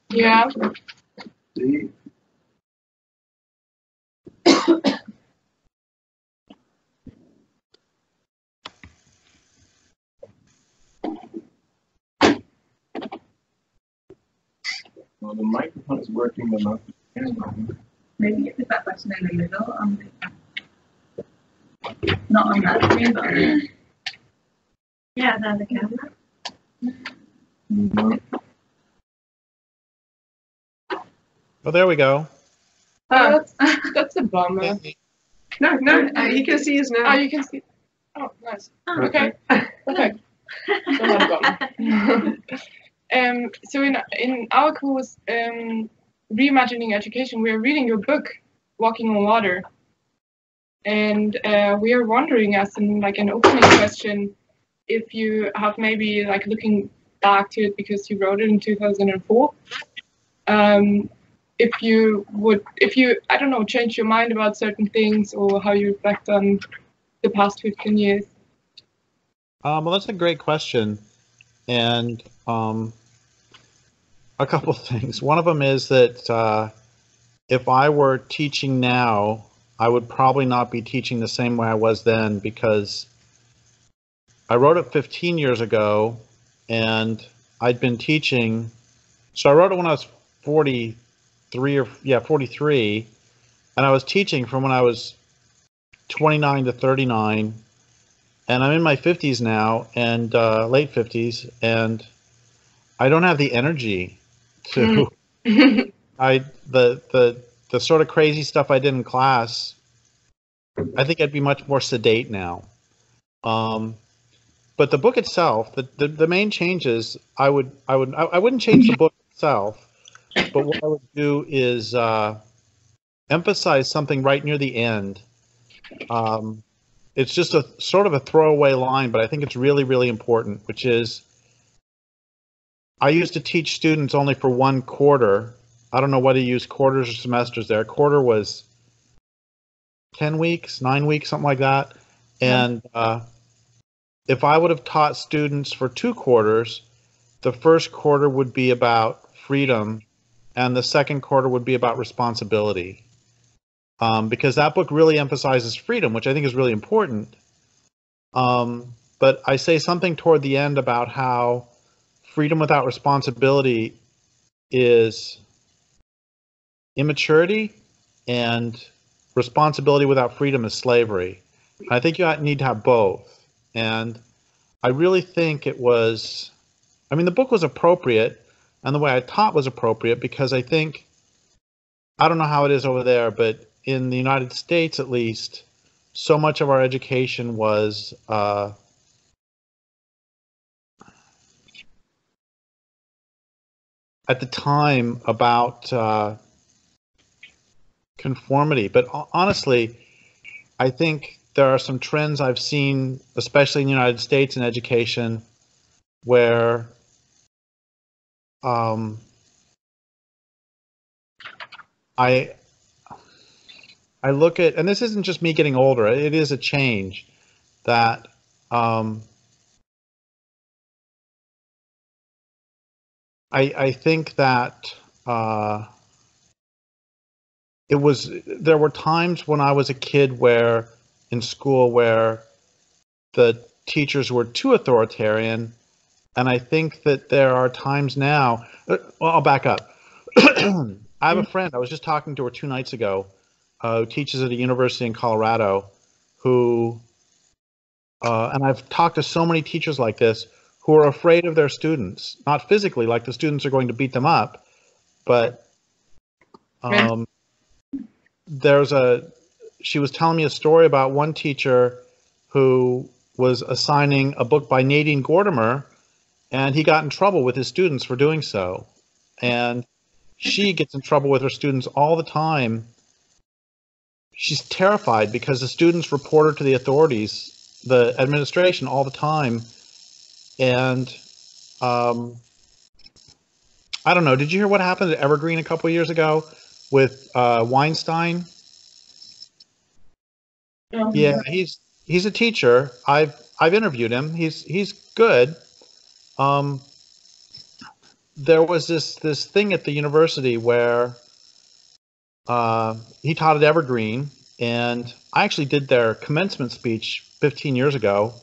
Yeah. Well, the microphone is working, but not the camera. Maybe you put that button in the middle, not on that screen, but yeah, there's the camera. Oh, there we go. Oh, that's a bummer. No, you can see us now. Oh, you can see. Oh, nice. Okay. Perfect. So not a bummer. So in our course, reimagining education, we are reading your book, Walking on Water, and we are wondering, as in like an opening question, if you have maybe like looking back to it because you wrote it in 2004. If you I don't know, change your mind about certain things or how you reflect on the past 15 years. Well, that's a great question, and a couple of things. One of them is that if I were teaching now, I would probably not be teaching the same way I was then, because I wrote it 15 years ago, and I'd been teaching. So I wrote it when I was 43, and I was teaching from when I was 29 to 39, and I'm in my 50s now, and late 50s, and I don't have the energy to. The sort of crazy stuff I did in class, I think I'd be much more sedate now. But the book itself, the main changes, I wouldn't change the book itself, but what I would do is emphasize something right near the end. It's just a sort of a throwaway line, but I think it's really, really important, which is I used to teach students only for one quarter. I don't know whether you use quarters or semesters there. A quarter was 10 weeks, 9 weeks, something like that. And if I would have taught students for 2 quarters, the first quarter would be about freedom, and the second quarter would be about responsibility. Because that book really emphasizes freedom, which I think is really important. But I say something toward the end about how freedom without responsibility is immaturity, and responsibility without freedom is slavery. I think you need to have both. And I really think it was, I mean, the book was appropriate, and the way I taught was appropriate, because I think, I don't know how it is over there, but in the United States, at least, so much of our education was at the time about conformity. But honestly, I think there are some trends I've seen, especially in the United States in education, where I look at, and this isn't just me getting older, it is a change that I think that there were times when I was a kid where, in school, where the teachers were too authoritarian, and I think that there are times now, well, I'll back up. I have a friend, I was just talking to her 2 nights ago, who teaches at a university in Colorado, who, and I've talked to so many teachers like this, who are afraid of their students, not physically, like the students are going to beat them up, but she was telling me a story about one teacher who was assigning a book by Nadine Gordimer, and he got in trouble with his students for doing so. And she gets in trouble with her students all the time. She's terrified because the students report her to the authorities, the administration, all the time. And I don't know, did you hear what happened at Evergreen a couple of years ago with Weinstein? Yeah, he's a teacher. I've interviewed him. He's good. there was this thing at the university where he taught at Evergreen, and I actually did their commencement speech 15 years ago,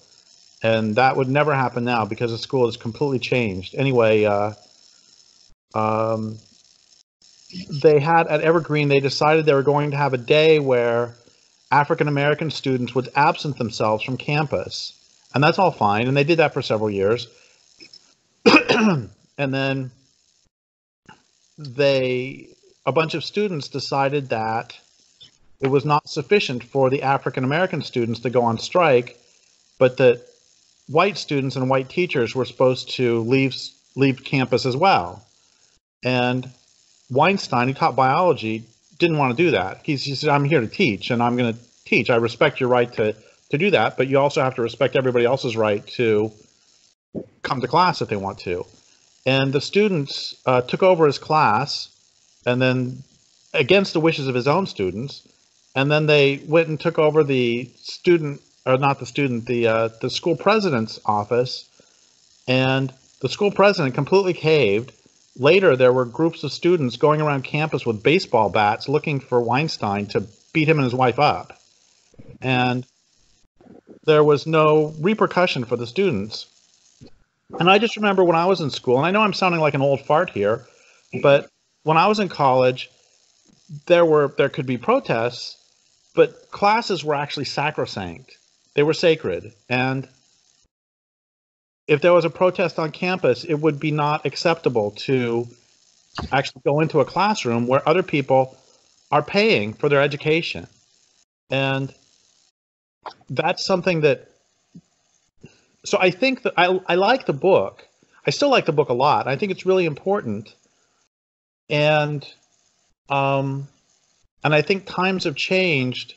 and that would never happen now because the school has completely changed. Anyway, they had at Evergreen, they decided they were going to have a day where African American students would absent themselves from campus, and that's all fine, and they did that for several years. And then a bunch of students decided that it was not sufficient for the African American students to go on strike, but that white students and white teachers were supposed to leave campus as well. And Weinstein, who taught biology, didn't want to do that. He said, I'm here to teach, and I'm going to teach. I respect your right to do that, but you also have to respect everybody else's right to come to class if they want to. And the students took over his class, and then against the wishes of his own students, and then they went and took over the student, or not the student, the school president's office, and the school president completely caved. Later, there were groups of students going around campus with baseball bats looking for Weinstein to beat him and his wife up. And there was no repercussion for the students. And I just remember when I was in school, and I know I'm sounding like an old fart here, but when I was in college, there could be protests, but classes were actually sacrosanct. They were sacred. And if there was a protest on campus, it would be not acceptable to actually go into a classroom where other people are paying for their education. And that's something that, so I think that I like the book. I still like the book a lot. I think it's really important. And I think times have changed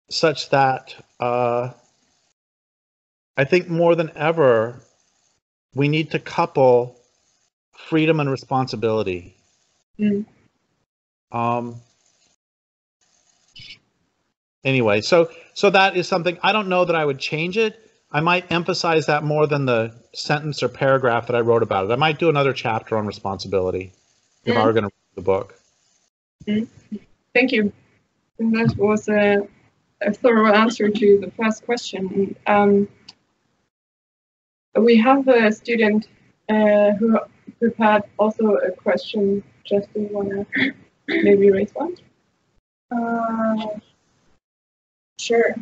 such that I think more than ever, we need to couple freedom and responsibility. Mm. Anyway, so that is something, I don't know that I would change it. I might emphasize that more than the sentence or paragraph that I wrote about it. I might do another chapter on responsibility if I were going to read the book. Mm. Thank you. And that was a thorough answer to the first question. We have a student who prepared also a question. Just do you want to maybe raise one? Sure.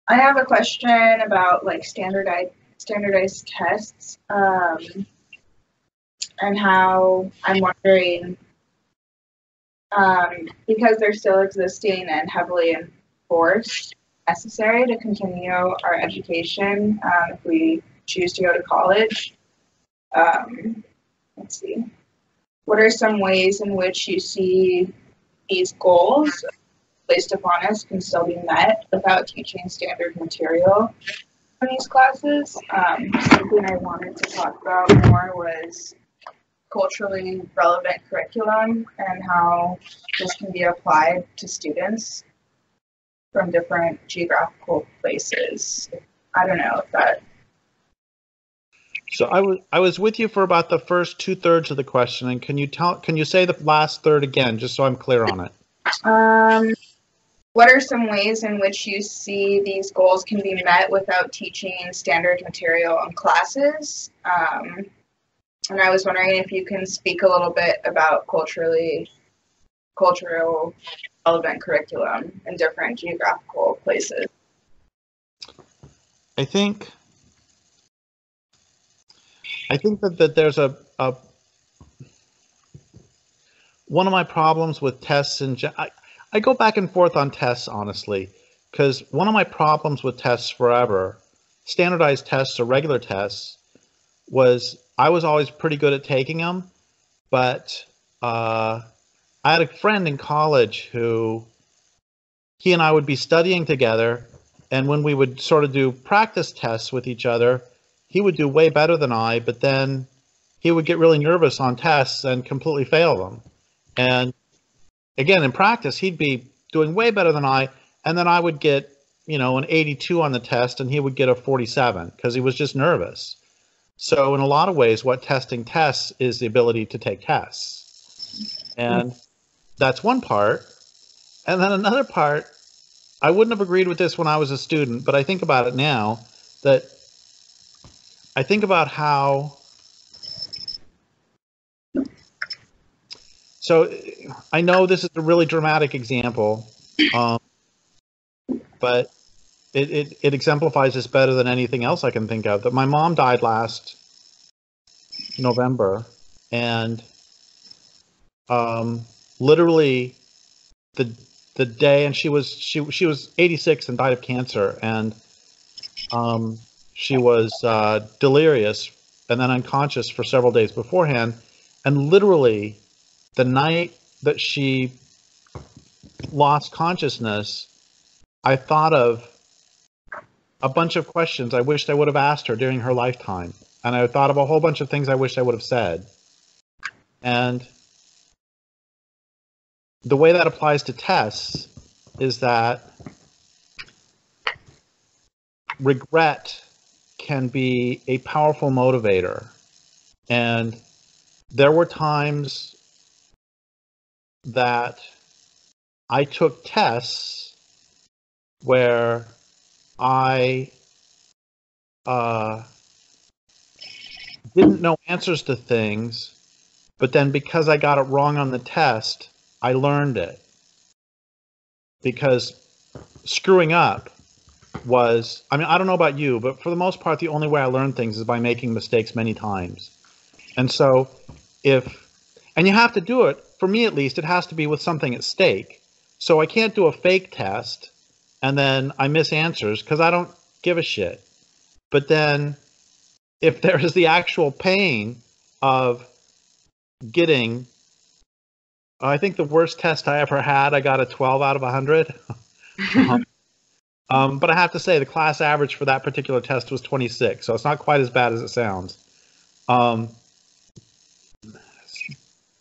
I have a question about like standardized tests, and how I'm wondering, because they're still existing and heavily enforced, necessary to continue our education if we choose to go to college. Let's see. What are some ways in which you see these goals placed upon us can still be met without teaching standard material in these classes? Something I wanted to talk about more was culturally relevant curriculum and how this can be applied to students from different geographical places. I don't know if that. So I was with you for about the first 2/3 of the question, and can you say the last third again, just so I'm clear on it? What are some ways in which you see these goals can be met without teaching standard material in classes? And I was wondering if you can speak a little bit about cultural relevant curriculum in different geographical places. I think that there's a one of my problems with tests, and I go back and forth on tests, honestly, because one of my problems with tests forever, standardized tests or regular tests, was I was always pretty good at taking them, but I had a friend in college who, he and I would be studying together, and when we would sort of do practice tests with each other, he would do way better than I, but then he would get really nervous on tests and completely fail them. And again, in practice, he'd be doing way better than I, and then I would get, an 82 on the test, and he would get a 47 because he was just nervous. So in a lot of ways, what testing tests is the ability to take tests. And that's one part. And then another part, I wouldn't have agreed with this when I was a student, but I think about it now, that I think about how, so I know this is a really dramatic example, but it exemplifies this better than anything else I can think of. That my mom died last November, and literally the day, and she was 86 and died of cancer, and she was delirious and then unconscious for several days beforehand, and literally the night that she lost consciousness, I thought of a bunch of questions I wished I would have asked her during her lifetime. And I thought of a whole bunch of things I wish I would have said. And the way that applies to tests is that regret can be a powerful motivator. And there were times that I took tests where I didn't know answers to things, but then because I got it wrong on the test, I learned it. Because screwing up was, I mean, I don't know about you, but for the most part, the only way I learn things is by making mistakes many times. And so and you have to do it, for me at least, it has to be with something at stake. So I can't do a fake test and then I miss answers because I don't give a shit. But then if there is the actual pain of getting, I think the worst test I ever had, I got a 12 out of 100. But I have to say the class average for that particular test was 26, so it's not quite as bad as it sounds.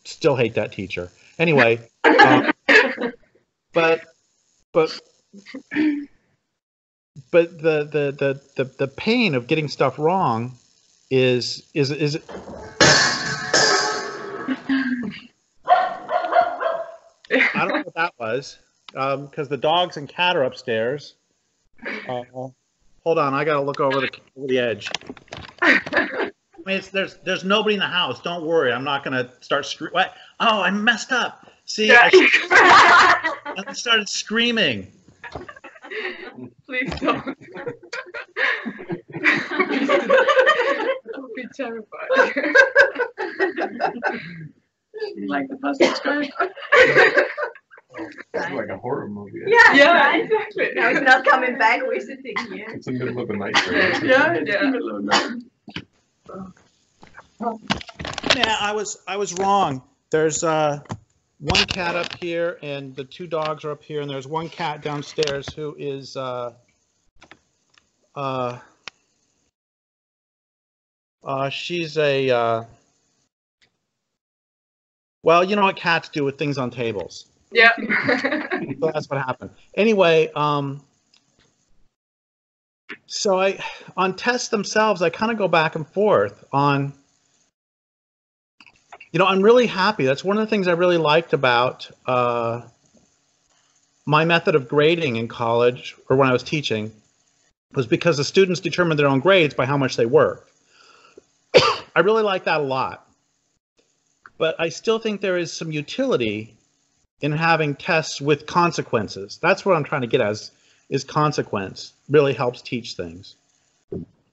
Still hate that teacher. Anyway, but the pain of getting stuff wrong is I don't know what that was, because the dogs and cat are upstairs. Hold on, I gotta look over the edge. I mean, there's nobody in the house. Don't worry, I'm not gonna start screaming. Oh, I messed up. See, I started screaming. Please don't. Don't be terrified. Like the first subscribe. It's like a horror movie. Yeah, exactly. Now it's not coming back. We're sitting here. It's in the middle of the night. Right? Yeah, it's in the middle of the night. Yeah, I was wrong. There's one cat up here, and the two dogs are up here, and there's one cat downstairs who is she's a well, you know what cats do with things on tables. Yeah. So that's what happened. Anyway, so on tests themselves, I kind of go back and forth on, I'm really happy. That's one of the things I really liked about my method of grading in college, or when I was teaching, was because the students determined their own grades by how much they worked. I really like that a lot. But I still think there is some utility in having tests with consequences. That's what I'm trying to get at, is consequence really helps teach things.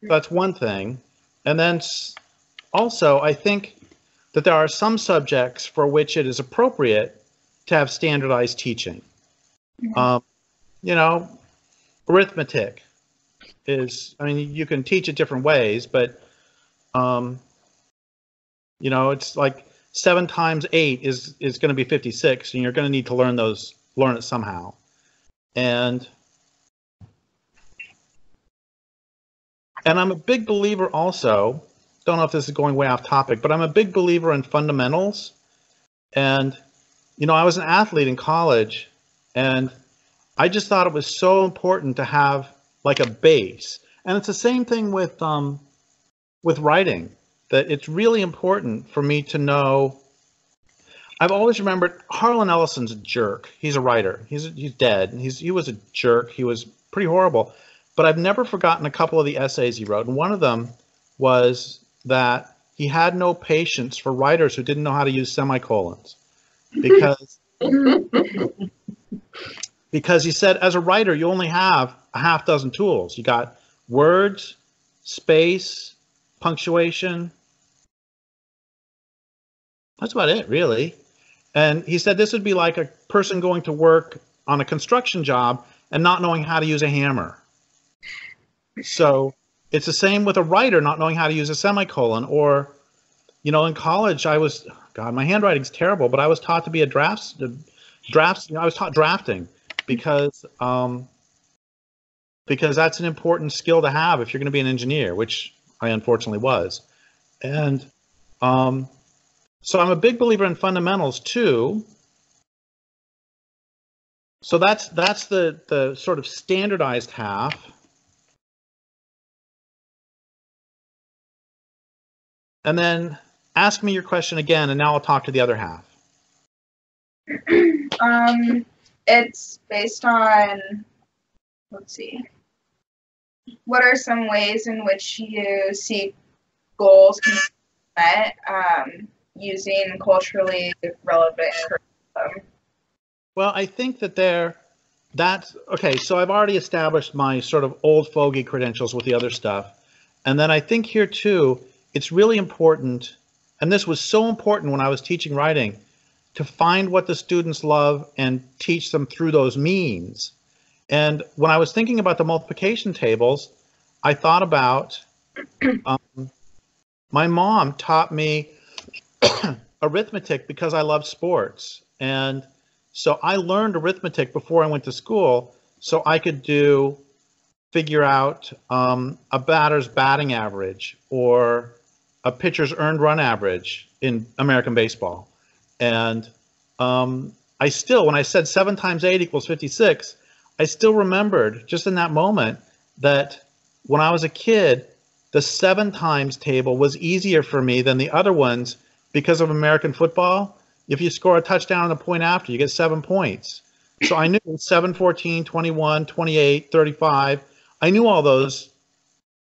That's one thing. And then also, I think that there are some subjects for which it is appropriate to have standardized teaching. Arithmetic is, you can teach it different ways, but, it's like 7 times 8 is going to be 56, and you're going to need to learn it somehow. And I'm a big believer also, don't know if this is going way off topic, but I'm a big believer in fundamentals. And, I was an athlete in college, and I just thought it was so important to have like a base. And it's the same thing with with writing, that it's really important for me to know. I've always remembered Harlan Ellison's a jerk. He's a writer. He's dead. He was a jerk. He was pretty horrible. But I've never forgotten a couple of the essays he wrote. And one of them was that he had no patience for writers who didn't know how to use semicolons. Because he said, as a writer, you only have a half dozen tools. You got words, space, punctuation. That's about it, really. And he said this would be like a person going to work on a construction job and not knowing how to use a hammer. So it's the same with a writer not knowing how to use a semicolon. Or, you know, in college, God, my handwriting's terrible, but I was taught to be I was taught drafting because that's an important skill to have if you're going to be an engineer, which I unfortunately was. And so I'm a big believer in fundamentals too. So that's the sort of standardized half. And then ask me your question again, and now I'll talk to the other half. It's based on, let's see. What are some ways in which you see goals can be met using culturally relevant curriculum? Well, I think that's okay. So I've already established my sort of old fogey credentials with the other stuff. And then I think here too, it's really important, and this was so important when I was teaching writing, to find what the students love and teach them through those means. And when I was thinking about the multiplication tables, I thought about my mom taught me arithmetic because I love sports. And so I learned arithmetic before I went to school so I could figure out a batter's batting average or a pitcher's earned run average in American baseball. And I still, when I said 7 times 8 equals 56, I still remembered just in that moment that when I was a kid, the 7 times table was easier for me than the other ones because of American football. If you score a touchdown and a point after, you get 7 points. So I knew 7, 14, 21, 28, 35. I knew all those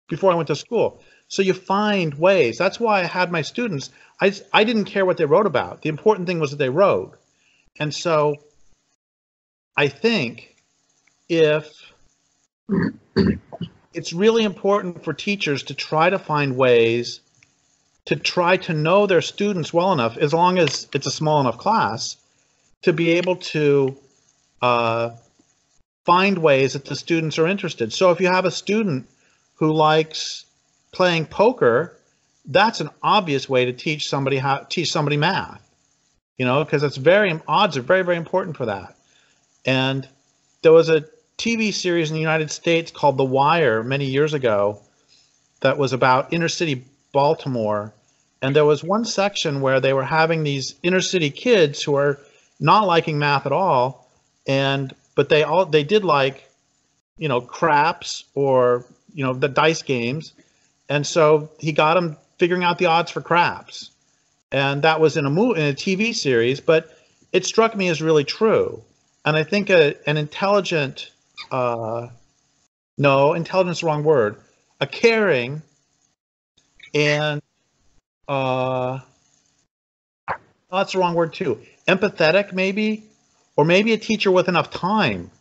before I went to school. So you find ways. That's why I had my students. I didn't care what they wrote about. The important thing was that they wrote. And so I think it's really important for teachers to try to find ways to try to know their students well enough, as long as it's a small enough class, to be able to find ways that the students are interested. So if you have a student who likes playing poker, that's an obvious way to teach somebody math, you know, because odds are very, very important for that. And there was a TV series in the United States called The Wire many years ago that was about inner city Baltimore. And there was one section where they were having these inner city kids who are not liking math at all, but they did like, you know, craps or, you know, the dice games. And so he got them figuring out the odds for craps. And that was in a TV series, but it struck me as really true. And I think an intelligent, intelligence is the wrong word, a caring and, that's the wrong word too, empathetic maybe, or maybe a teacher with enough time.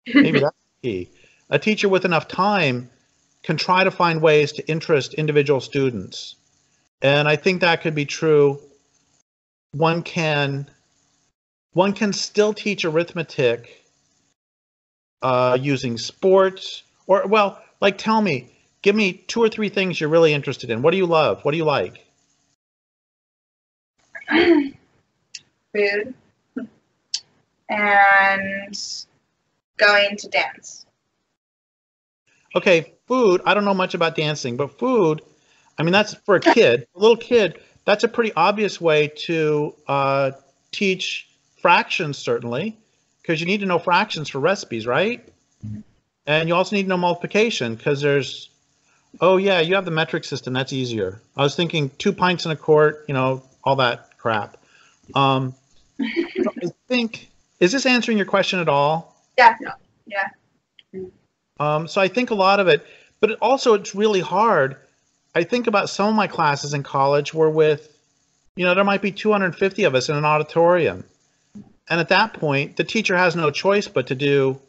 Maybe that's the key. A teacher with enough time can try to find ways to interest individual students. And I think that could be true. One can still teach arithmetic using sports, or, well, like, give me 2 or 3 things you're really interested in. What do you love? What do you like? Food and going to dance. Okay, food. I don't know much about dancing, but food, I mean, that's for a kid, a little kid, that's a pretty obvious way to teach fractions, certainly, because you need to know fractions for recipes, right? And you also need to know multiplication, because there's Oh yeah, you have the metric system. That's easier. I was thinking 2 pints in a quart, all that crap. I think, is this answering your question at all? Yeah. Yeah. So I think a lot of it, but it's really hard. I think about some of my classes in college were with, there might be 250 of us in an auditorium. And at that point, the teacher has no choice but to do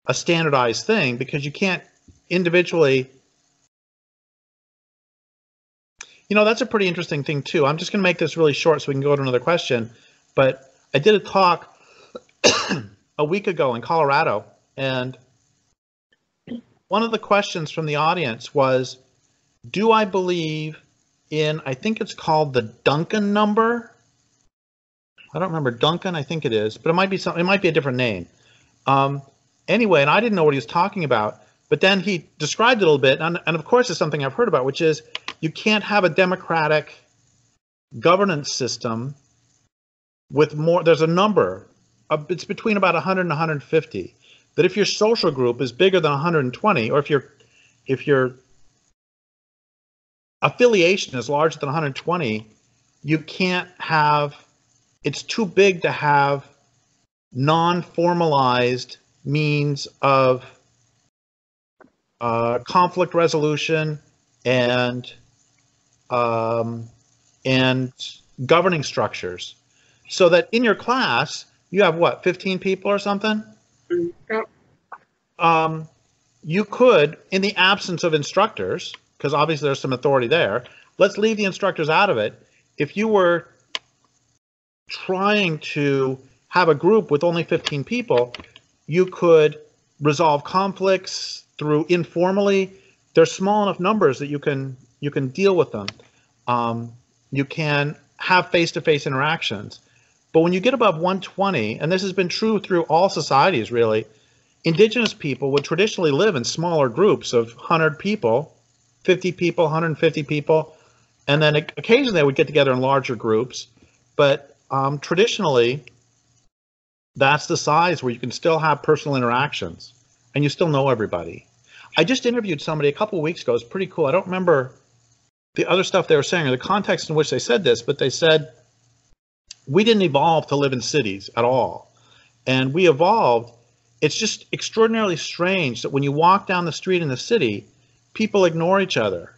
a standardized thing because you can't individually. That's a pretty interesting thing too. I'm just going to make this really short so we can go to another question. But I did a talk a week ago in Colorado, and one of the questions from the audience was, do I believe in, I think it's called the Duncan number. I don't remember Duncan, I think it is, but it might be a different name. Anyway, and I didn't know what he was talking about, but then he described it a little bit, and of course it's something I've heard about, which is you can't have a democratic governance system with more, there's a number, it's between about 100 and 150, that if your social group is bigger than 120, or if your affiliation is larger than 120, you can't have, it's too big to have non-formalized means of conflict resolution and governing structures. So that in your class, you have what, 15 people or something? Yep. You could, in the absence of instructors, because obviously there's some authority there, let's leave the instructors out of it. If you were trying to have a group with only 15 people, you could resolve conflicts through informally. There's small enough numbers that you can deal with them. You can have face-to-face interactions. But when you get above 120, and this has been true through all societies really, indigenous people would traditionally live in smaller groups of 100 people, 50 people, 150 people, and then occasionally they would get together in larger groups. But traditionally, that's the size where you can still have personal interactions and you still know everybody. I just interviewed somebody a couple of weeks ago. It's pretty cool. I don't remember the other stuff they were saying or the context in which they said this, but they said, we didn't evolve to live in cities at all. And we evolved. It's just extraordinarily strange that when you walk down the street in the city, people ignore each other.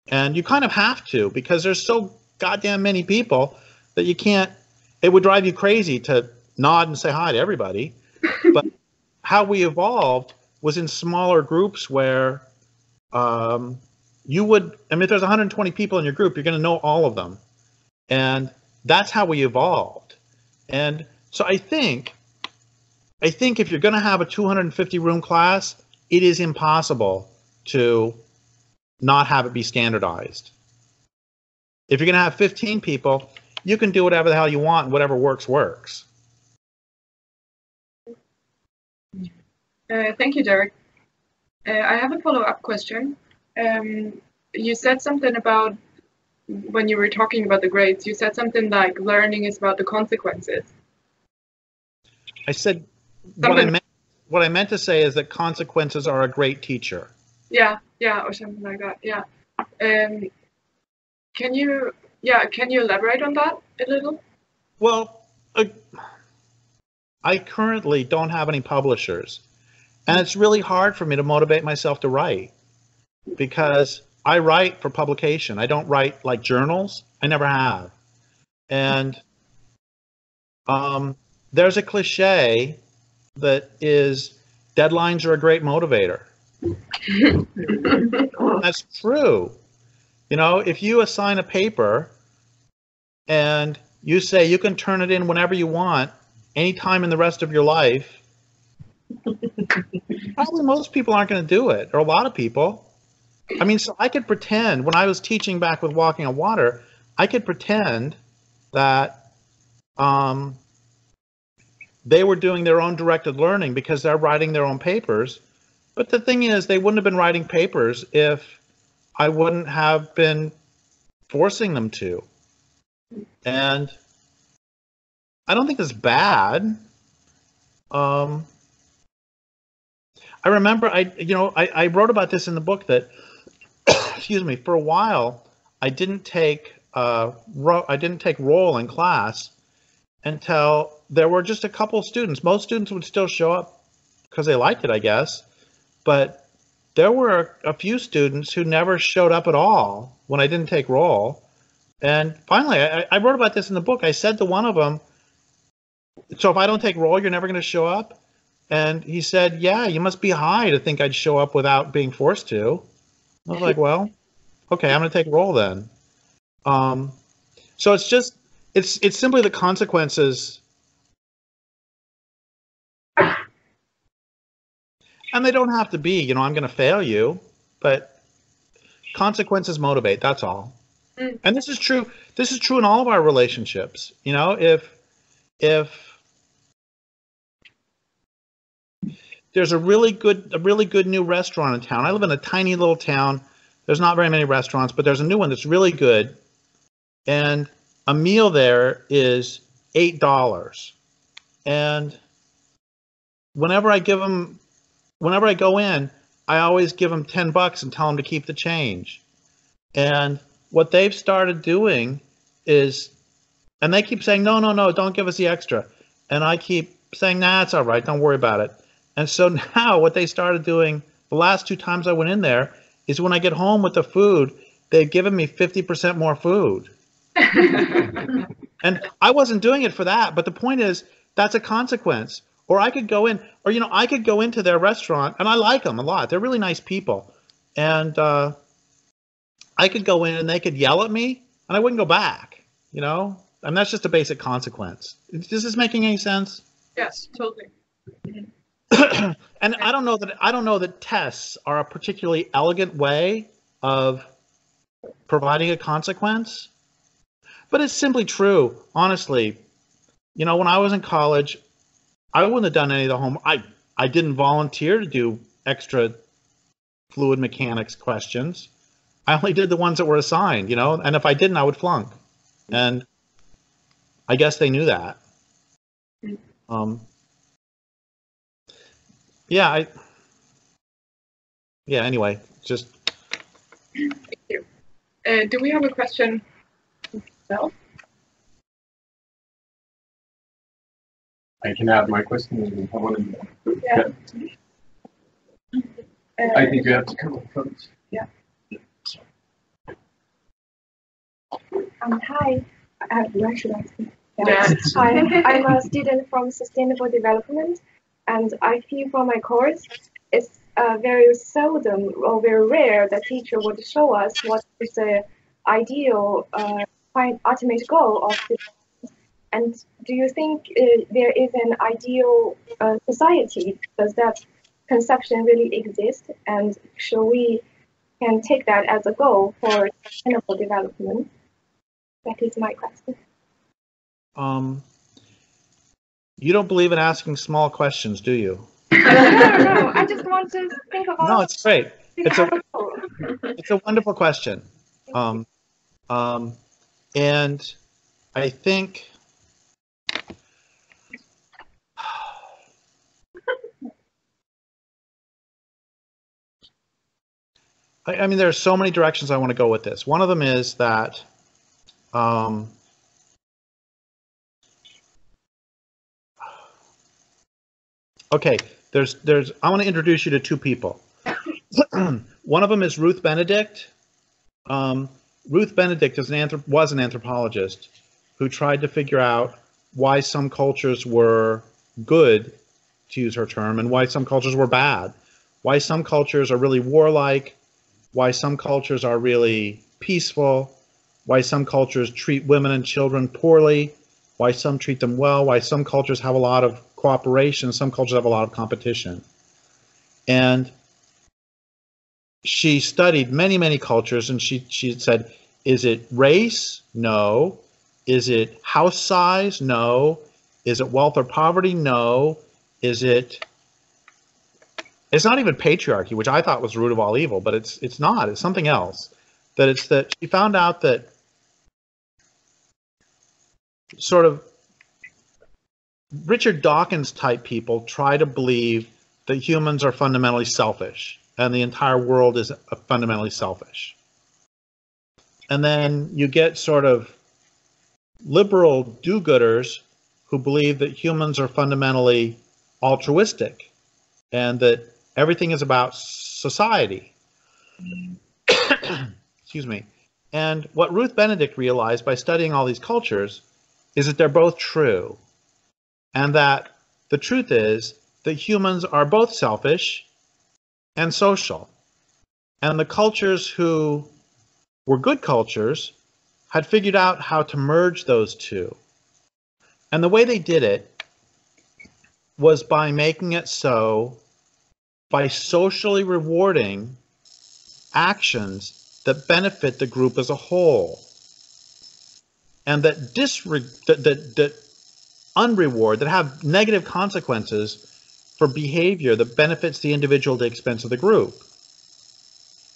And you kind of have to, because there's so goddamn many people that you can't, it would drive you crazy to nod and say hi to everybody. But how we evolved was in smaller groups where you would, I mean, if there's 120 people in your group, you're going to know all of them. And that's how we evolved. And so I think if you're going to have a 250 room class, it is impossible to not have it be standardized. If you're going to have 15 people, you can do whatever the hell you want, and whatever works, works. Thank you, Derrick. I have a follow-up question. You said something about, when you were talking about the grades, you said something like learning is about the consequences. I said, what I meant to say is that consequences are a great teacher. Yeah, or something like that. Yeah. Can you elaborate on that a little? Well, I currently don't have any publishers, and it's really hard for me to motivate myself to write because I write for publication. I don't write like journals. I never have. And there's a cliche that is deadlines are a great motivator. That's true. You know, if you assign a paper and you say you can turn it in whenever you want, anytime in the rest of your life, probably most people aren't going to do it, or a lot of people. I mean, so I could pretend, when I was teaching back with Walking on Water, I could pretend that they were doing their own directed learning because they're writing their own papers. But the thing is, they wouldn't have been writing papers if I wouldn't have been forcing them to. And I don't think that's bad. I remember I wrote about this in the book that excuse me, for a while, I didn't take roll in class until there were just a couple students. Most students would still show up because they liked it, I guess, but there were a few students who never showed up at all when I didn't take roll. And finally, I wrote about this in the book. I said to one of them, so if I don't take roll, you're never going to show up? And he said, yeah, you must be high to think I'd show up without being forced to. I was like, well, okay, I'm going to take roll then. So it's simply the consequences. And they don't have to be, I'm going to fail you, but consequences motivate, that's all. And this is true in all of our relationships. If there's a really good new restaurant in town. I live in a tiny little town. There's not very many restaurants, but there's a new one that's really good. And a meal there is $8. And whenever I go in, I always give them $10 and tell them to keep the change. And what they've started doing is, and they keep saying, no, don't give us the extra. And I keep saying, nah, it's all right, don't worry about it. And so now what they started doing the last 2 times I went in there is when I get home with the food, they've given me 50% more food. And I wasn't doing it for that, but the point is, that's a consequence. Or I could go in, I could go into their restaurant, and I like them a lot. They're really nice people. And I could go in and they could yell at me, and I wouldn't go back, And that's just a basic consequence. Is this making any sense? Yes, totally. And I don't know that tests are a particularly elegant way of providing a consequence, but it's simply true. Honestly, when I was in college, I wouldn't have done any of the homework. I didn't volunteer to do extra fluid mechanics questions. I only did the ones that were assigned, and if I didn't, I would flunk. And I guess they knew that. Anyway, just. Thank you. Do we have a question? No? I can add my question. I want to. Yeah. I think you have to come up front. Yeah. Hi. Where should I speak? Yeah. Hi, I'm a student from Sustainable Development, and I feel for my course, it's very seldom or very rare that teacher would show us what is the ideal ultimate goal of the. And do you think there is an ideal society? Does that conception really exist? And should we can take that as a goal for sustainable development? That is my question. You don't believe in asking small questions, do you? No. I just want to think about. No, it's great. It's a wonderful question. And I think. I mean, there are so many directions I want to go with this. One of them is that okay, I want to introduce you to 2 people. One of them is Ruth Benedict. Ruth Benedict was an anthropologist who tried to figure out why some cultures were good, to use her term, and why some cultures were bad. Why some cultures are really warlike, why some cultures are really peaceful, why some cultures treat women and children poorly, why some treat them well, why some cultures have a lot of cooperation, some cultures have a lot of competition. And she studied many, many cultures, and she said, is it race? No. Is it house size? No. Is it wealth or poverty? No. It's not even patriarchy, which I thought was the root of all evil, but it's not. It's something else. That she found out that sort of Richard Dawkins type people try to believe that humans are fundamentally selfish and the entire world is fundamentally selfish. And then you get sort of liberal do-gooders who believe that humans are fundamentally altruistic and that everything is about society. Excuse me. And what Ruth Benedict realized by studying all these cultures is that they're both true. And that the truth is that humans are both selfish and social. And the cultures who were good cultures had figured out how to merge those two. And the way they did it was by making it so, by socially rewarding actions that benefit the group as a whole, and that unreward, that have negative consequences for behavior that benefits the individual at the expense of the group.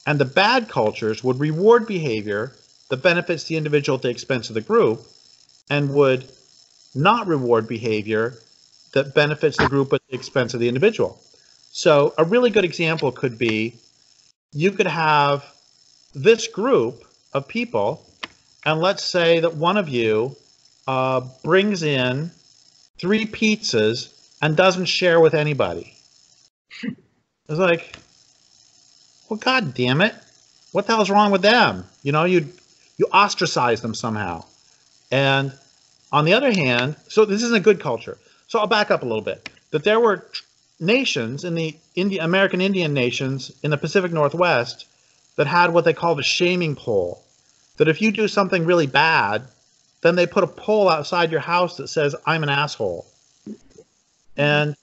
And the bad cultures would reward behavior that benefits the individual at the expense of the group, and would not reward behavior that benefits the group at the expense of the individual. So a really good example could be, you could have this group of people, and let's say that one of you brings in 3 pizzas and doesn't share with anybody. It's like, well, God damn it, what the hell's wrong with them? You know, you ostracize them somehow. And on the other hand, so this isn't a good culture. So I'll back up a little bit. That there were nations in the American Indian nations in the Pacific Northwest that had what they called a shaming pole. That if you do something really bad, then they put a pole outside your house that says, I'm an asshole. And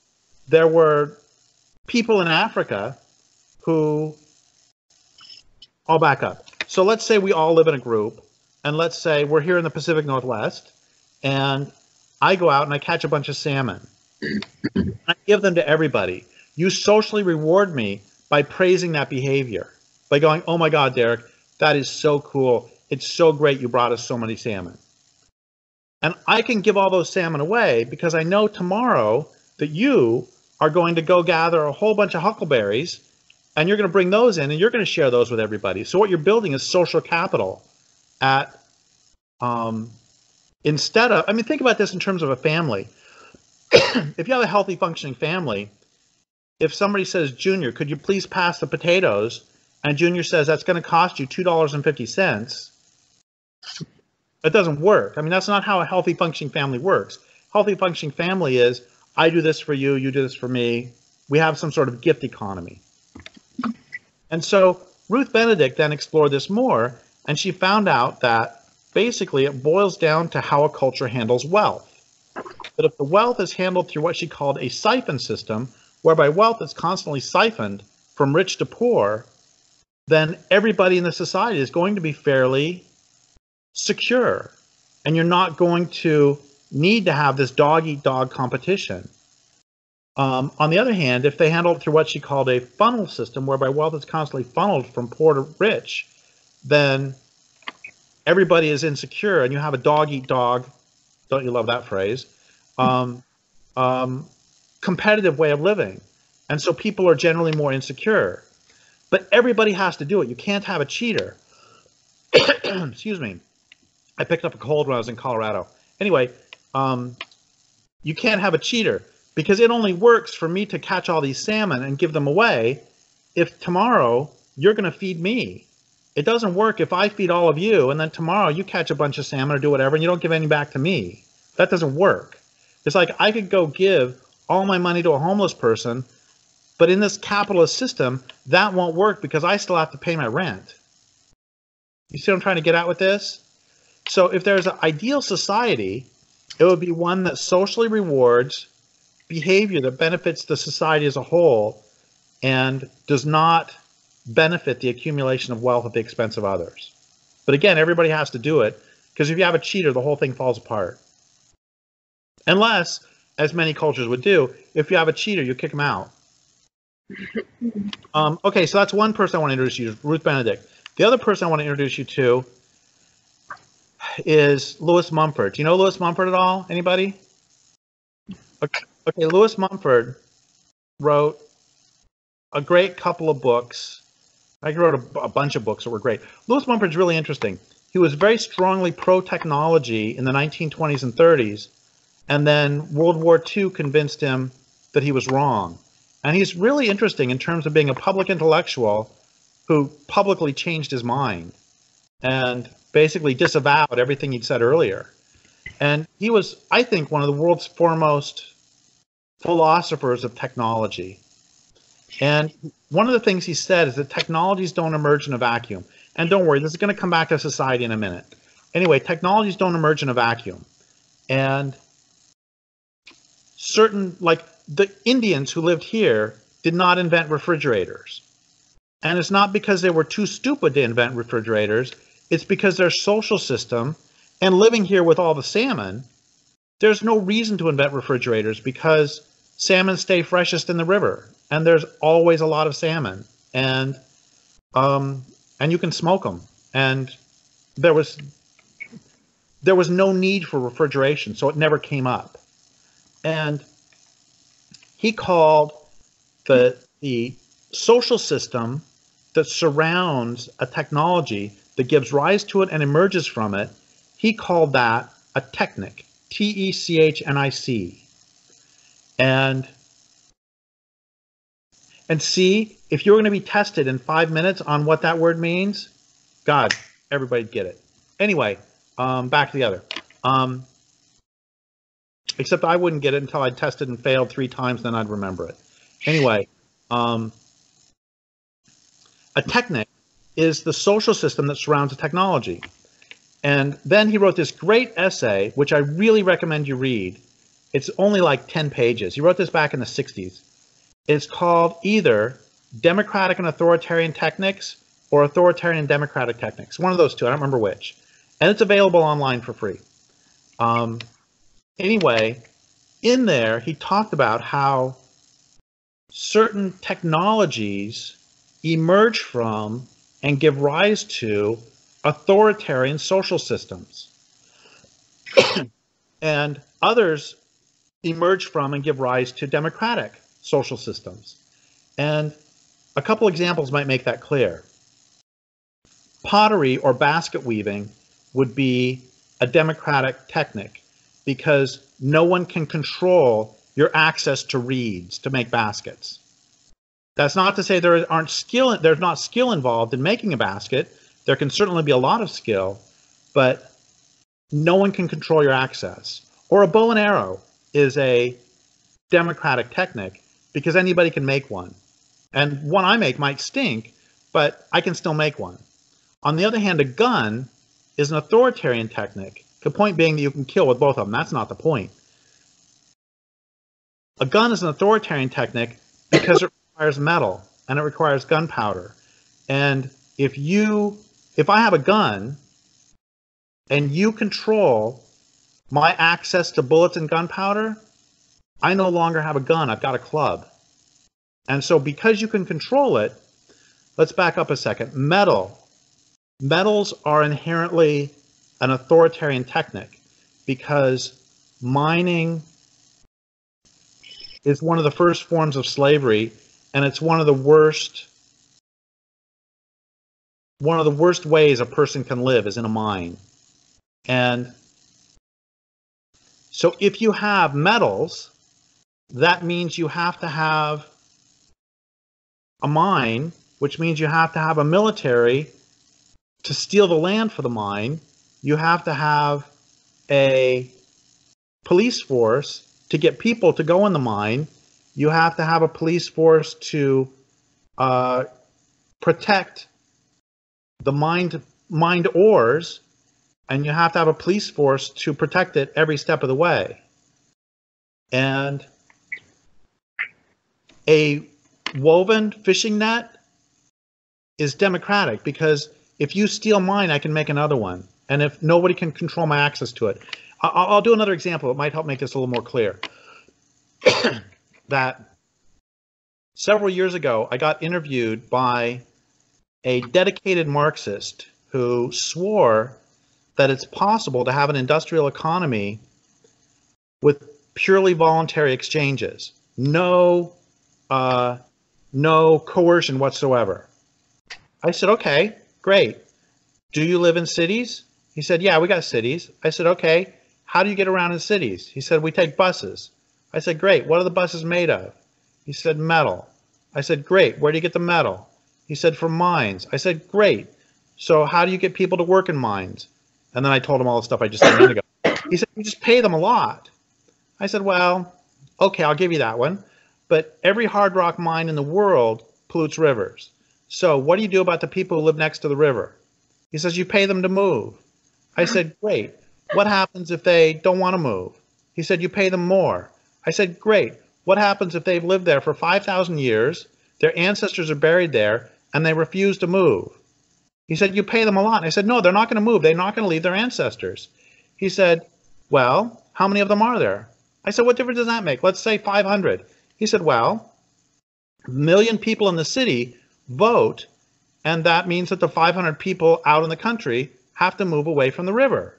there were people in Africa who, I'll back up. So let's say we all live in a group, and let's say we're here in the Pacific Northwest, and I go out and I catch a bunch of salmon. I give them to everybody. You socially reward me by praising that behavior, by going, oh my God, Derrick, that is so cool. It's so great you brought us so many salmon. And I can give all those salmon away because I know tomorrow that you are going to go gather a whole bunch of huckleberries, and you're going to bring those in and you're going to share those with everybody. So what you're building is social capital at, instead of, I mean, think about this in terms of a family. If you have a healthy functioning family, if somebody says, Junior, could you please pass the potatoes? And Junior says, that's going to cost you $2.50. It doesn't work. I mean, that's not how a healthy functioning family works. Healthy functioning family is, I do this for you, you do this for me. We have some sort of gift economy. And so Ruth Benedict then explored this more, and she found out that basically it boils down to how a culture handles wealth. That if the wealth is handled through what she called a siphon system, whereby wealth is constantly siphoned from rich to poor, then everybody in the society is going to be fairly secure. And you're not going to need to have this dog-eat-dog competition. On the other hand, if they handle it through what she called a funnel system, whereby wealth is constantly funneled from poor to rich, then everybody is insecure, and you have a dog-eat-dog, don't you love that phrase, competitive way of living. And so people are generally more insecure. But everybody has to do it. You can't have a cheater. Excuse me. I picked up a cold when I was in Colorado. Anyway, you can't have a cheater, because it only works for me to catch all these salmon and give them away if tomorrow you're going to feed me. It doesn't work if I feed all of you and then tomorrow you catch a bunch of salmon or do whatever and you don't give any back to me. That doesn't work. It's like I could go give all my money to a homeless person, but in this capitalist system, that won't work because I still have to pay my rent. You see what I'm trying to get at with this? So if there's an ideal society, it would be one that socially rewards behavior that benefits the society as a whole and does not benefit the accumulation of wealth at the expense of others. But again, everybody has to do it, because if you have a cheater, the whole thing falls apart. Unless, as many cultures would do, if you have a cheater, you kick them out. Okay, so that's one person I want to introduce you to, Ruth Benedict. The other person I want to introduce you to is Lewis Mumford. Do you know Lewis Mumford at all? Anybody? Okay, Lewis Mumford wrote a great couple of books. I wrote a bunch of books that were great. Lewis Mumford's really interesting. he was very strongly pro-technology in the 1920s and 30s, and then World War II convinced him that he was wrong. And he's really interesting in terms of being a public intellectual who publicly changed his mind and basically disavowed everything he'd said earlier. And he was, I think, one of the world's foremost philosophers of technology. And one of the things he said is that technologies don't emerge in a vacuum. And don't worry, this is going to come back to society in a minute. Anyway, technologies don't emerge in a vacuum. And certain, like the Indians who lived here did not invent refrigerators. And it's not because they were too stupid to invent refrigerators. It's because their social system, and living here with all the salmon, there's no reason to invent refrigerators because salmon stay freshest in the river. And there's always a lot of salmon. And you can smoke them. And there was no need for refrigeration, so it never came up. And he called the social system that surrounds a technology that gives rise to it and emerges from it, he called that a technic, Technic. And see, if you're going to be tested in 5 minutes on what that word means, God, everybody'd get it. Anyway, back to the other. Except I wouldn't get it until I'd tested and failed 3 times, then I'd remember it. Anyway, a technic is the social system that surrounds a technology. And then he wrote this great essay, which I really recommend you read. It's only like 10 pages. He wrote this back in the 60s. It's called either Democratic and Authoritarian Techniques or Authoritarian and Democratic Techniques. One of those two, I don't remember which. And it's available online for free. Anyway, in there, he talked about how certain technologies emerge from and give rise to authoritarian social systems. And others emerge from and give rise to democratic social systems. And a couple examples might make that clear. Pottery or basket weaving would be a democratic technique because no one can control your access to reeds to make baskets. That's not to say there's not skill involved in making a basket. There can certainly be a lot of skill, but no one can control your access. Or a bow and arrow is a democratic technique because anybody can make one. And one I make might stink, but I can still make one. On the other hand, a gun is an authoritarian technique. The point being that you can kill with both of them. That's not the point. A gun is an authoritarian technique because it requires metal and it requires gunpowder. And if I have a gun and you control my access to bullets and gunpowder, I no longer have a gun, I've got a club. And so because you can control it, let's back up a second. Metals are inherently an authoritarian technique because mining is one of the first forms of slavery, and it's one of the worst ways a person can live is in a mine. And so if you have metals, that means you have to have a mine, which means you have to have a military to steal the land for the mine. You have to have a police force to get people to go in the mine. You have to have a police force to protect the mined ores, and you have to have a police force to protect it every step of the way. And a woven fishing net is democratic because if you steal mine, I can make another one. And if nobody can control my access to it. I'll do another example. It might help make this a little more clear. That several years ago, I got interviewed by a dedicated Marxist who swore that it's possible to have an industrial economy with purely voluntary exchanges. No coercion whatsoever. I said, okay, great. do you live in cities? He said, yeah, we got cities. I said, okay, how do you get around in cities? He said, we take buses. I said, great, what are the buses made of? He said, metal. I said, great, where do you get the metal? He said, from mines. I said, great, so how do you get people to work in mines? And then I told him all the stuff I just said a minute ago. He said, you just pay them a lot. I said, well, okay, I'll give you that one. But every hard rock mine in the world pollutes rivers. So what do you do about the people who live next to the river? He says, you pay them to move. I said, great. What happens if they don't want to move? He said, you pay them more. I said, great. What happens if they've lived there for 5,000 years, their ancestors are buried there, and they refuse to move? He said, you pay them a lot. And I said, no, they're not going to move. They're not going to leave their ancestors. He said, well, how many of them are there? I said, what difference does that make? Let's say 500. He said, well, 1 million people in the city vote, and that means that the 500 people out in the country have to move away from the river.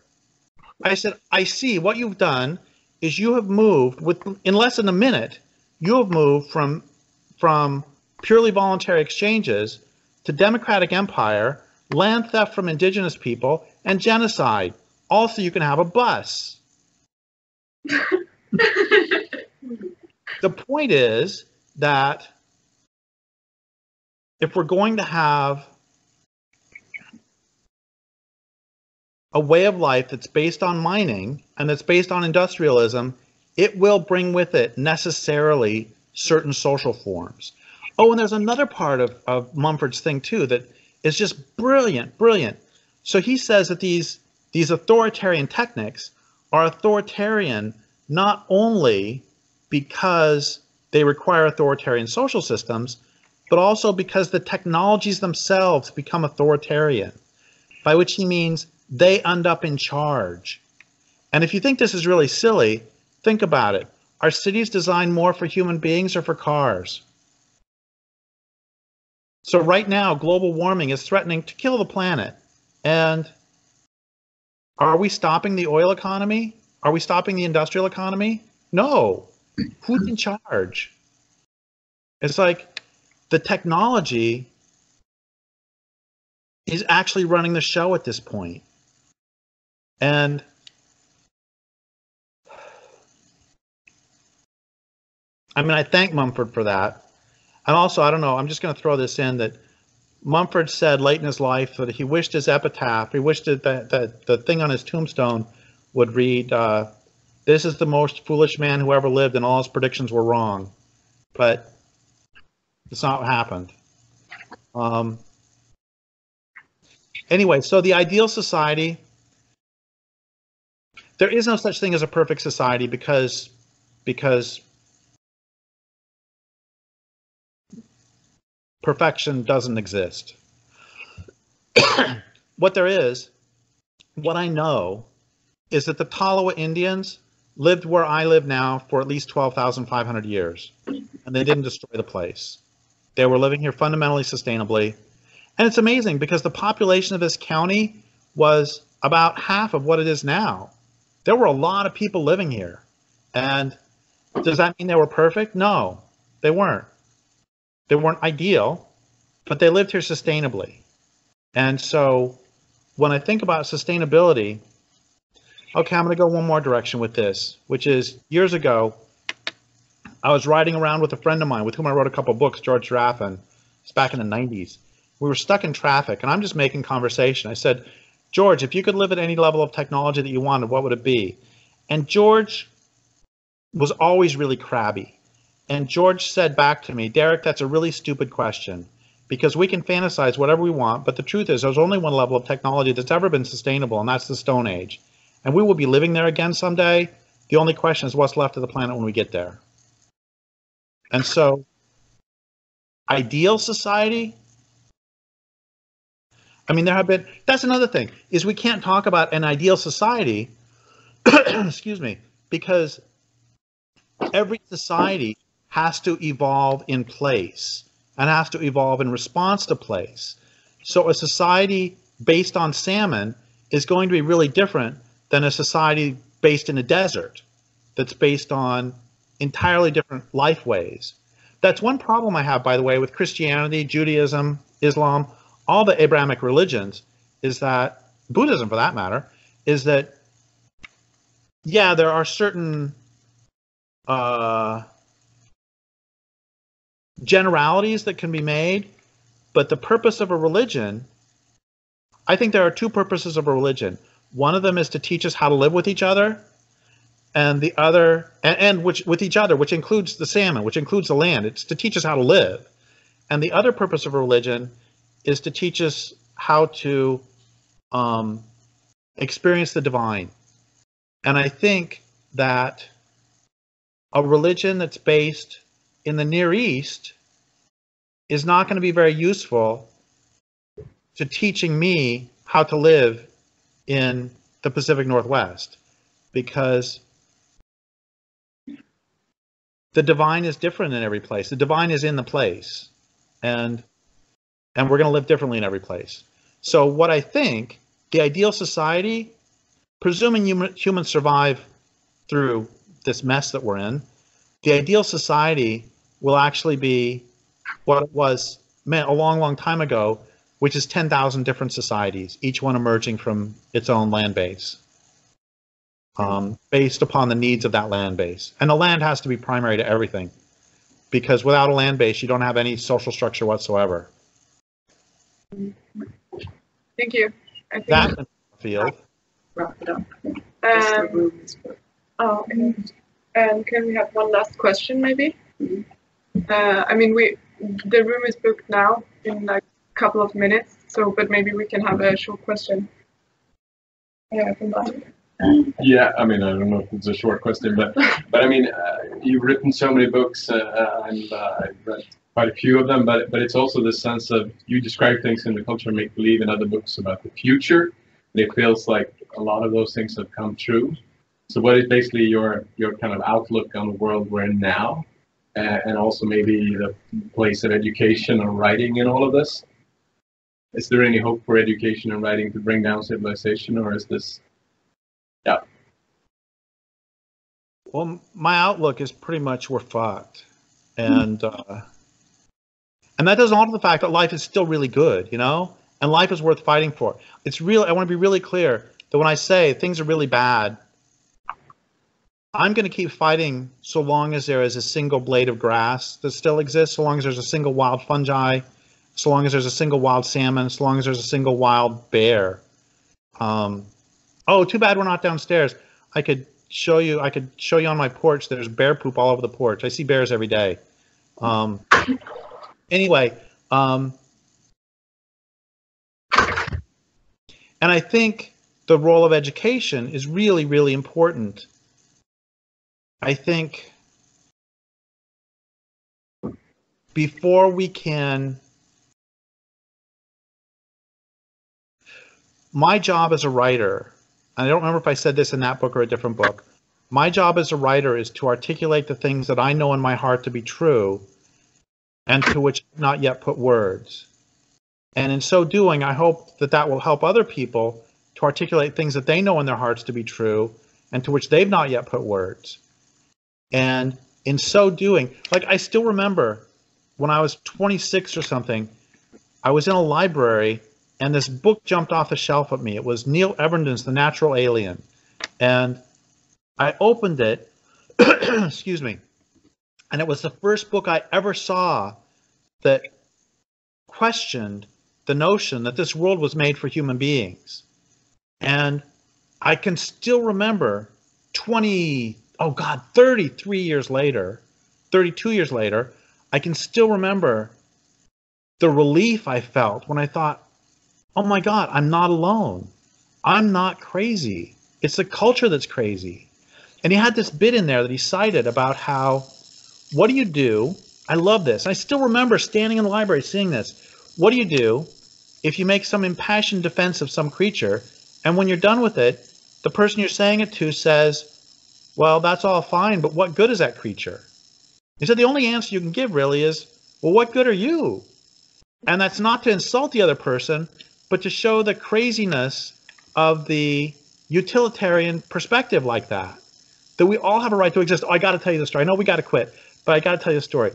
I said, I see. What you've done is you have moved, in less than a minute, you have moved from purely voluntary exchanges to democratic empire, land theft from indigenous people, and genocide. Also, you can have a bus. The point is that if we're going to have a way of life that's based on mining and that's based on industrialism, it will bring with it necessarily certain social forms. Oh, and there's another part of Mumford's thing too that is just brilliant, brilliant. So he says that these authoritarian techniques are authoritarian not only because they require authoritarian social systems, but also because the technologies themselves become authoritarian, by which he means they end up in charge. And if you think this is really silly, think about it. Are cities designed more for human beings or for cars? So right now, global warming is threatening to kill the planet. And are we stopping the oil economy? Are we stopping the industrial economy? No. Who's in charge? It's like the technology is actually running the show at this point. And I mean, I thank Mumford for that. And also, I don't know, I'm just going to throw this in that Mumford said late in his life that he wished his epitaph, he wished that the thing on his tombstone would read, this is the most foolish man who ever lived and all his predictions were wrong. But it's not what happened. Anyway, so the ideal society, there is no such thing as a perfect society because perfection doesn't exist. What I know is that the Tolowa Indians lived where I live now for at least 12,500 years, and they didn't destroy the place. They were living here fundamentally sustainably. And it's amazing because the population of this county was about half of what it is now. There were a lot of people living here. And does that mean they were perfect? No, they weren't. They weren't ideal, but they lived here sustainably. And so when I think about sustainability, okay, I'm going to go one more direction with this, which is years ago, I was riding around with a friend of mine with whom I wrote a couple books, George Draffin. It's back in the 90s. We were stuck in traffic, and I'm just making conversation. I said, George, if you could live at any level of technology that you wanted, what would it be? And George was always really crabby. And George said back to me, Derrick, that's a really stupid question, because we can fantasize whatever we want, but the truth is there's only one level of technology that's ever been sustainable, and that's the Stone Age. And we will be living there again someday. The only question is what's left of the planet when we get there. And so, ideal society, I mean, there have been, that's another thing, is we can't talk about an ideal society, excuse me, because every society has to evolve in place and has to evolve in response to place. So a society based on salmon is going to be really different than a society based in a desert that's based on entirely different life ways. That's one problem I have, by the way, with Christianity, Judaism, Islam, all the Abrahamic religions, is that, Buddhism for that matter, is that, yeah, there are certain generalities that can be made, but the purpose of a religion, I think there are two purposes of a religion. One of them is to teach us how to live with each other, and the other, and which with each other, which includes the salmon, which includes the land. It's to teach us how to live. And the other purpose of a religion is to teach us how to experience the divine. And I think that a religion that's based in the Near East is not going to be very useful to teaching me how to live in the Pacific Northwest, because the divine is different in every place. The divine is in the place, and we're going to live differently in every place. So what I think, the ideal society, presuming humans survive through this mess that we're in, the ideal society will actually be what it was meant a long, long time ago, which is 10,000 different societies, each one emerging from its own land base, based upon the needs of that land base. And the land has to be primary to everything, because without a land base, you don't have any social structure whatsoever. Thank you. I think That field. Wrap it up. Can we have one last question, maybe? I mean, the room is booked now in like a couple of minutes, so but maybe we can have a short question. From that. Yeah, I mean, I don't know if it's a short question, but I mean, you've written so many books, and I've read quite a few of them, but it's also the sense of you describe things in the culture make believe in other books about the future, and it feels like a lot of those things have come true. So what is basically your kind of outlook on the world we're in now, and also maybe the place of education or writing in all of this? Is there any hope for education and writing to bring down civilization, or is this, yeah? Well, my outlook is pretty much we're fucked, and that doesn't alter the fact that life is still really good, you know, and life is worth fighting for. It's real. I want to be really clear that when I say things are really bad, I'm going to keep fighting so long as there is a single blade of grass that still exists, so long as there's a single wild fungi, so long as there's a single wild salmon, so long as there's a single wild bear. Oh, too bad we're not downstairs. I could show you on my porch. There's bear poop all over the porch. I see bears every day. Anyway, and I think the role of education is really, really important. I think before we can, my job as a writer, and I don't remember if I said this in that book or a different book, my job as a writer is to articulate the things that I know in my heart to be true and to which I've not yet put words. And in so doing, I hope that that will help other people to articulate things that they know in their hearts to be true and to which they've not yet put words. And in so doing, like I still remember when I was 26 or something, I was in a library and this book jumped off the shelf at me. It was Neil Everden's The Natural Alien. And I opened it, excuse me, and it was the first book I ever saw that questioned the notion that this world was made for human beings. And I can still remember 33 years later, 32 years later, I can still remember the relief I felt when I thought, oh my God, I'm not alone. I'm not crazy. It's the culture that's crazy. And he had this bit in there that he cited about how, what do you do? I love this. I still remember standing in the library seeing this. What do you do if you make some impassioned defense of some creature, and when you're done with it, the person you're saying it to says, well, that's all fine, but what good is that creature? He said the only answer you can give really is, well, what good are you? And that's not to insult the other person, but to show the craziness of the utilitarian perspective like that. That we all have a right to exist. Oh, I got to tell you the story. I know we got to quit, but I got to tell you the story.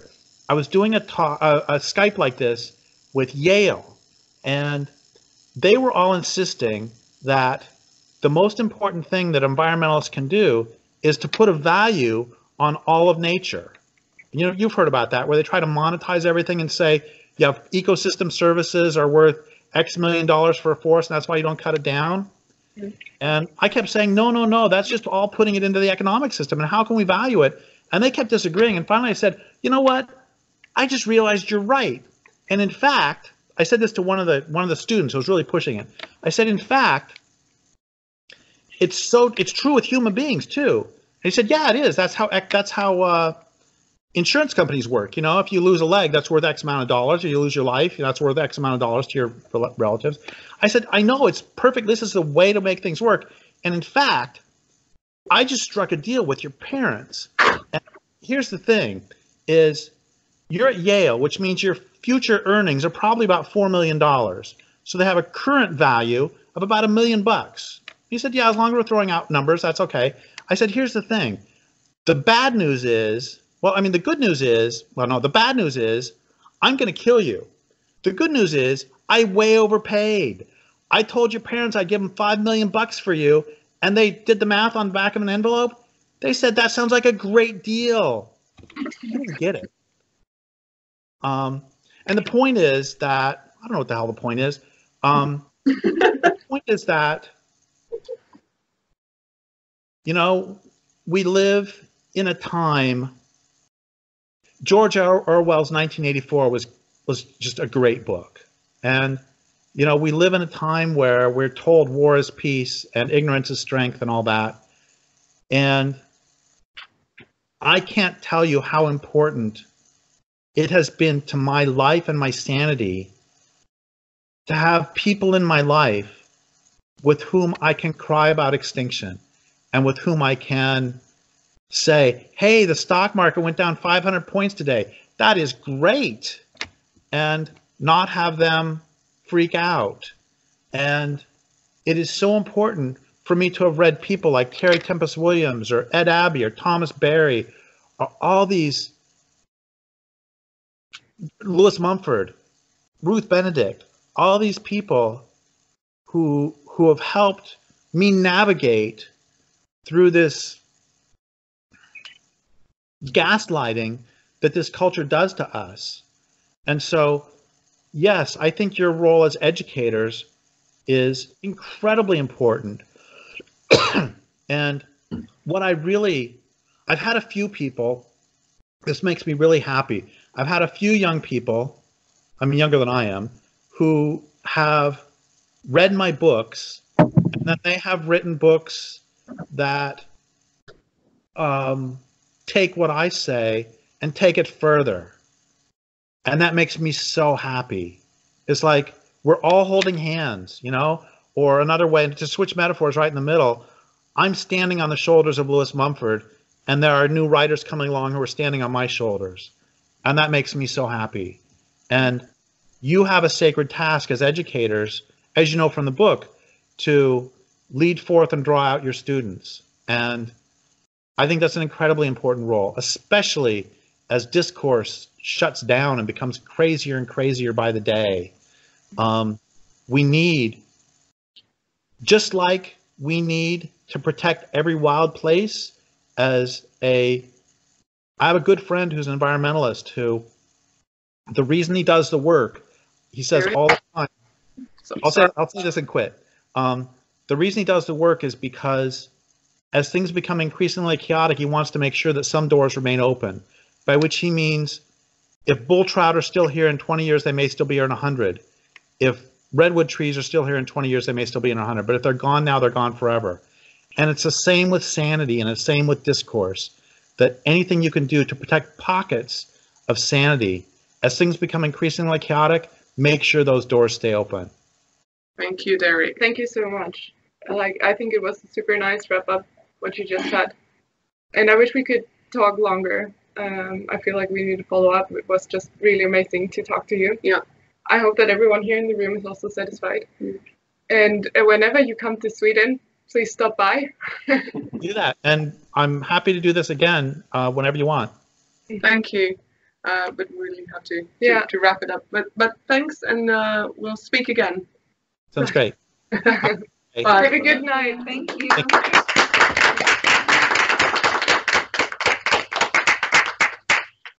I was doing a Skype like this with Yale, and they were all insisting that the most important thing that environmentalists can do is to put a value on all of nature. You know, you've heard about that, where they try to monetize everything and say, yeah, ecosystem services are worth X million dollars for a forest, and that's why you don't cut it down. And I kept saying, no, no, no, that's just all putting it into the economic system, and how can we value it? And they kept disagreeing, and finally I said, you know what? I just realized you're right. And in fact, I said this to one of the students who was really pushing it. I said, in fact, it's true with human beings too. And he said, yeah, it is. That's how insurance companies work. You know, if you lose a leg, that's worth X amount of dollars. Or you lose your life, that's worth X amount of dollars to your relatives. I said, I know, it's perfect. This is the way to make things work. And in fact, I just struck a deal with your parents. And here's the thing, is you're at Yale, which means your future earnings are probably about $4 million. So they have a current value of about $1 million. He said, yeah, as long as we're throwing out numbers, that's okay. I said, here's the thing. The bad news is, well, I mean, the good news is, well, no, the bad news is I'm going to kill you. The good news is I way overpaid. I told your parents I'd give them $5 million for you, and they did the math on the back of an envelope. They said, that sounds like a great deal. You didn't get it. And the point is that, I don't know what the hell the point is. The point is that, you know, we live in a time, George Orwell's 1984 was just a great book. And, you know, we live in a time where we're told war is peace and ignorance is strength and all that. And I can't tell you how important it has been to my life and my sanity to have people in my life with whom I can cry about extinction and with whom I can say, hey, the stock market went down 500 points today. That is great. And not have them freak out. And it is so important for me to have read people like Terry Tempest Williams or Ed Abbey or Thomas Berry or all these, Lewis Mumford, Ruth Benedict, all these people who have helped me navigate through this gaslighting that this culture does to us. And so, yes, I think your role as educators is incredibly important. And what I've had a few people, this makes me really happy. I've had a few young people, I mean younger than I am, who have read my books, and then they have written books that take what I say and take it further. And that makes me so happy. It's like we're all holding hands, you know, or another way to switch metaphors right in the middle. I'm standing on the shoulders of Lewis Mumford, and there are new writers coming along who are standing on my shoulders. And that makes me so happy. And you have a sacred task as educators, as you know from the book, to lead forth and draw out your students. And I think that's an incredibly important role, especially as discourse shuts down and becomes crazier and crazier by the day. We need, just like we need to protect every wild place, I have a good friend who's an environmentalist who, the reason he does the work, he says all the time, I'll say this and quit. The reason he does the work is because as things become increasingly chaotic, he wants to make sure that some doors remain open, by which he means if bull trout are still here in 20 years, they may still be here in 100. If redwood trees are still here in 20 years, they may still be in 100. But if they're gone now, they're gone forever. And it's the same with sanity and the same with discourse, that anything you can do to protect pockets of sanity, as things become increasingly chaotic, make sure those doors stay open. Thank you, Derrick. Thank you so much. I think it was a super nice wrap up, what you just said. And I wish we could talk longer. I feel like we need to follow up. It was just really amazing to talk to you. Yeah. I hope that everyone here in the room is also satisfied. And whenever you come to Sweden, please stop by. Do that. And I'm happy to do this again whenever you want. Thank you. But we really have to wrap it up. But thanks, and we'll speak again. Sounds great. Have a good night. Thank you. Thank you.